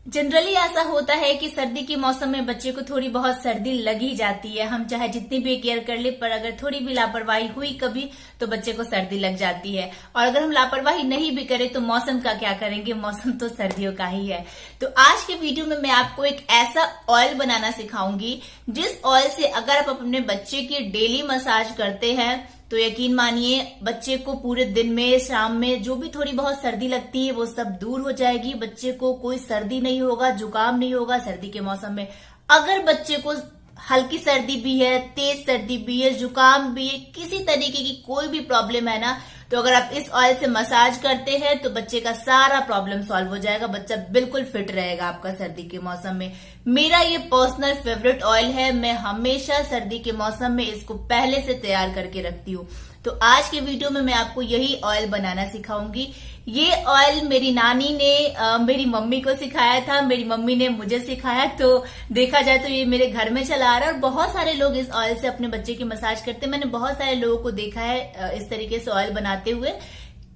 Generally ऐसा होता है कि सर्दी के मौसम में बच्चे को थोड़ी बहुत सर्दी लग ही जाती है। हम चाहे जितनी भी केयर कर ले, पर अगर थोड़ी भी लापरवाही हुई कभी तो बच्चे को सर्दी लग जाती है। और अगर हम लापरवाही नहीं भी करें तो मौसम का क्या करेंगे, मौसम तो सर्दियों का ही है। तो आज के वीडियो में मैं आपको एक ऐसा ऑयल बनाना सिखाऊंगी जिस ऑयल से अगर आप अपने बच्चे की डेली मसाज करते हैं तो यकीन मानिए बच्चे को पूरे दिन में, शाम में जो भी थोड़ी बहुत सर्दी लगती है वो सब दूर हो जाएगी। बच्चे को कोई सर्दी नहीं होगा, जुकाम नहीं होगा सर्दी के मौसम में। अगर बच्चे को हल्की सर्दी भी है, तेज सर्दी भी है, जुकाम भी है, किसी तरीके की कोई भी प्रॉब्लम है ना, तो अगर आप इस ऑयल से मसाज करते हैं तो बच्चे का सारा प्रॉब्लम सॉल्व हो जाएगा। बच्चा बिल्कुल फिट रहेगा आपका सर्दी के मौसम में। मेरा ये पर्सनल फेवरेट ऑयल है। मैं हमेशा सर्दी के मौसम में इसको पहले से तैयार करके रखती हूँ। तो आज के वीडियो में मैं आपको यही ऑयल बनाना सिखाऊंगी। ये ऑयल मेरी नानी ने मेरी मम्मी को सिखाया था, मेरी मम्मी ने मुझे सिखाया। तो देखा जाए तो ये मेरे घर में चला आ रहा है और बहुत सारे लोग इस ऑयल से अपने बच्चे की मसाज करते हैं। मैंने बहुत सारे लोगों को देखा है इस तरीके से ऑयल बनाते हुए।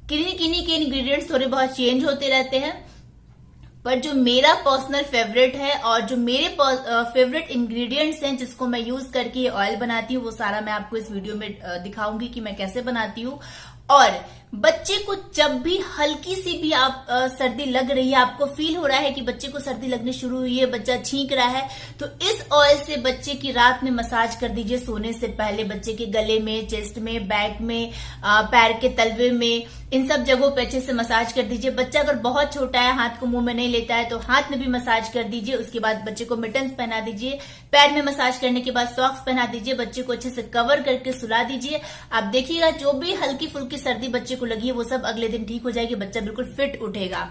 किन्हीं किन्हीं के इंग्रेडिएंट्स थोड़े बहुत चेंज होते रहते हैं, पर जो मेरा पर्सनल फेवरेट है और जो मेरे फेवरेट इंग्रेडिएंट्स हैं जिसको मैं यूज करके ये ऑयल बनाती हूँ वो सारा मैं आपको इस वीडियो में दिखाऊंगी कि मैं कैसे बनाती हूँ। और बच्चे को जब भी हल्की सी भी आप सर्दी लग रही है, आपको फील हो रहा है कि बच्चे को सर्दी लगनी शुरू हुई है, बच्चा छींक रहा है, तो इस ऑयल से बच्चे की रात में मसाज कर दीजिए। सोने से पहले बच्चे के गले में, चेस्ट में, बैक में, पैर के तलवे में, इन सब जगहों पे अच्छे से मसाज कर दीजिए। बच्चा अगर बहुत छोटा है, हाथ को मुंह में नहीं लेता है, तो हाथ में भी मसाज कर दीजिए। उसके बाद बच्चे को मिटन्स पहना दीजिए। पैर में मसाज करने के बाद सॉक्स पहना दीजिए। बच्चे को अच्छे से कवर करके सुला दीजिए। आप देखिएगा जो भी हल्की फुल्की सर्दी बच्चे को लगी है वो सब अगले दिन ठीक हो जाएगी। बच्चा बिल्कुल फिट उठेगा।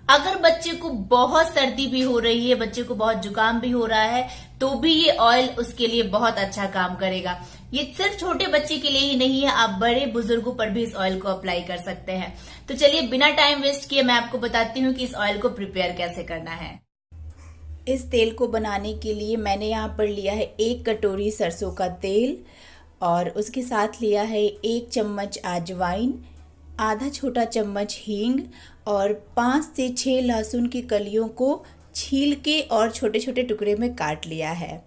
अगर बच्चे को बहुत सर्दी भी हो रही है, बच्चे को बहुत जुकाम भी हो रहा है, तो भी ये ऑयल उसके लिए बहुत अच्छा काम करेगा। ये सिर्फ छोटे बच्चे के लिए ही नहीं है, आप बड़े बुजुर्गों पर भी इस ऑयल को अप्लाई कर सकते हैं। तो चलिए बिना टाइम वेस्ट किए मैं आपको बताती हूँ कि इस ऑयल को प्रिपेयर कैसे करना है। इस तेल को बनाने के लिए मैंने यहाँ पर लिया है 1 कटोरी सरसों का तेल और उसके साथ लिया है 1 चम्मच अजवाइन, आधा छोटा चम्मच हींग और 5 से 6 लहसुन की कलियों को छील के और छोटे छोटे टुकड़े में काट लिया है।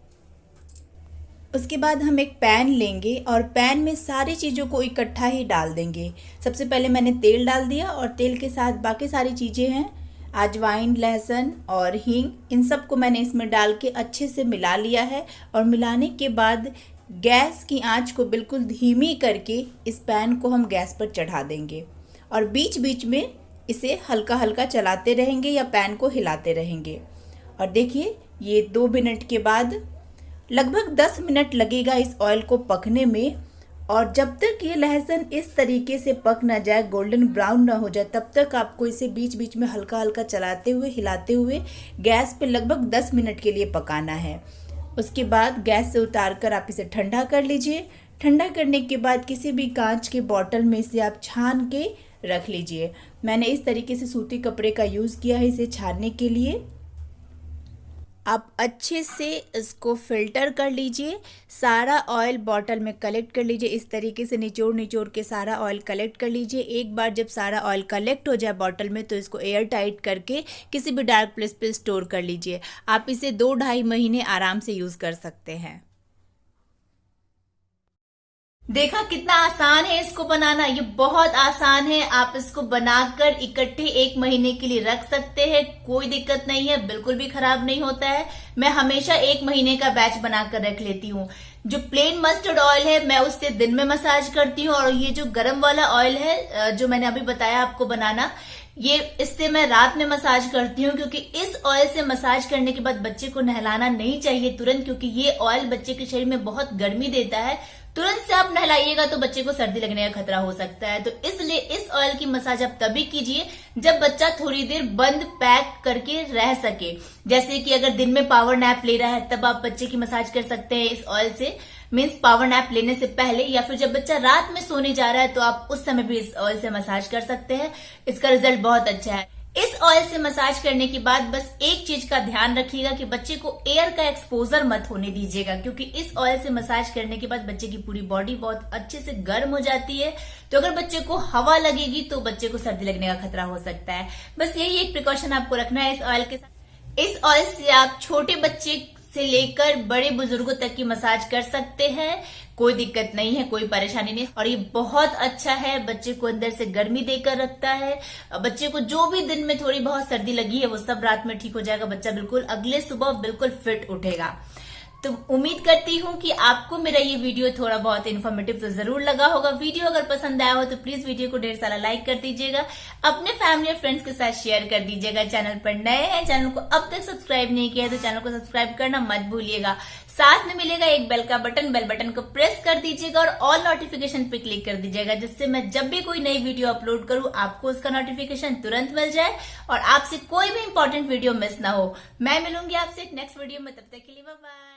उसके बाद हम एक पैन लेंगे और पैन में सारी चीज़ों को इकट्ठा ही डाल देंगे। सबसे पहले मैंने तेल डाल दिया और तेल के साथ बाकी सारी चीज़ें हैं, अजवाइन, लहसुन और हींग, इन सब को मैंने इसमें डाल के अच्छे से मिला लिया है। और मिलाने के बाद गैस की आंच को बिल्कुल धीमी करके इस पैन को हम गैस पर चढ़ा देंगे और बीच बीच में इसे हल्का हल्का चलाते रहेंगे या पैन को हिलाते रहेंगे। और देखिए ये 2 मिनट के बाद लगभग 10 मिनट लगेगा इस ऑयल को पकने में। और जब तक ये लहसुन इस तरीके से पक ना जाए, गोल्डन ब्राउन ना हो जाए, तब तक आपको इसे बीच बीच में हल्का हल्का चलाते हुए, हिलाते हुए गैस पे लगभग 10 मिनट के लिए पकाना है। उसके बाद गैस से उतारकर आप इसे ठंडा कर लीजिए। ठंडा करने के बाद किसी भी कांच के बॉटल में इसे आप छान के रख लीजिए। मैंने इस तरीके से सूती कपड़े का यूज़ किया है इसे छानने के लिए। आप अच्छे से इसको फिल्टर कर लीजिए, सारा ऑयल बॉटल में कलेक्ट कर लीजिए। इस तरीके से निचोड़ निचोड़ के सारा ऑयल कलेक्ट कर लीजिए। एक बार जब सारा ऑयल कलेक्ट हो जाए बॉटल में तो इसको एयर टाइट करके किसी भी डार्क प्लेस पे स्टोर कर लीजिए। आप इसे 2-2.5 महीने आराम से यूज़ कर सकते हैं। देखा कितना आसान है इसको बनाना, ये बहुत आसान है। आप इसको बनाकर इकट्ठे 1 महीने के लिए रख सकते हैं, कोई दिक्कत नहीं है, बिल्कुल भी खराब नहीं होता है। मैं हमेशा 1 महीने का बैच बनाकर रख लेती हूँ। जो प्लेन मस्टर्ड ऑयल है मैं उससे दिन में मसाज करती हूँ और ये जो गरम वाला ऑयल है जो मैंने अभी बताया आपको बनाना, ये इससे मैं रात में मसाज करती हूँ। क्योंकि इस ऑयल से मसाज करने के बाद बच्चे को नहलाना नहीं चाहिए तुरंत, क्योंकि ये ऑयल बच्चे के शरीर में बहुत गर्मी देता है। तुरंत से आप नहलाइएगा तो बच्चे को सर्दी लगने का खतरा हो सकता है। तो इसलिए इस ऑयल की मसाज आप तभी कीजिए जब बच्चा थोड़ी देर बंद पैक करके रह सके। जैसे कि अगर दिन में पावर नैप ले रहा है तब आप बच्चे की मसाज कर सकते हैं इस ऑयल से, मीन्स पावर नैप लेने से पहले, या फिर जब बच्चा रात में सोने जा रहा है तो आप उस समय भी इस ऑयल से मसाज कर सकते हैं। इसका रिजल्ट बहुत अच्छा है। इस ऑयल से मसाज करने के बाद बस एक चीज का ध्यान रखिएगा कि बच्चे को एयर का एक्सपोजर मत होने दीजिएगा, क्योंकि इस ऑयल से मसाज करने के बाद बच्चे की पूरी बॉडी बहुत अच्छे से गर्म हो जाती है। तो अगर बच्चे को हवा लगेगी तो बच्चे को सर्दी लगने का खतरा हो सकता है। बस यही एक प्रिकॉशन आपको रखना है इस ऑयल के साथ। इस ऑयल से आप छोटे बच्चे से लेकर बड़े बुजुर्गों तक की मसाज कर सकते हैं, कोई दिक्कत नहीं है, कोई परेशानी नहीं। और ये बहुत अच्छा है, बच्चे को अंदर से गर्मी देकर रखता है। बच्चे को जो भी दिन में थोड़ी बहुत सर्दी लगी है वो सब रात में ठीक हो जाएगा, बच्चा बिल्कुल अगले सुबह बिल्कुल फिट उठेगा। तो उम्मीद करती हूँ कि आपको मेरा ये वीडियो थोड़ा बहुत इन्फॉर्मेटिव तो जरूर लगा होगा। वीडियो अगर पसंद आया हो तो प्लीज वीडियो को ढेर सारा लाइक कर दीजिएगा, अपने फैमिली और फ्रेंड्स के साथ शेयर कर दीजिएगा। चैनल पर नए हैं, चैनल को अब तक सब्सक्राइब नहीं किया है तो चैनल को सब्सक्राइब करना मत भूलिएगा। साथ में मिलेगा एक बेल का बटन, बेल बटन को प्रेस कर दीजिएगा और ऑल नोटिफिकेशन पे क्लिक कर दीजिएगा, जिससे मैं जब भी कोई नई वीडियो अपलोड करूं आपको उसका नोटिफिकेशन तुरंत मिल जाए और आपसे कोई भी इंपॉर्टेंट वीडियो मिस ना हो। मैं मिलूंगी आपसे नेक्स्ट वीडियो में, तब तक के लिए बाय बाय।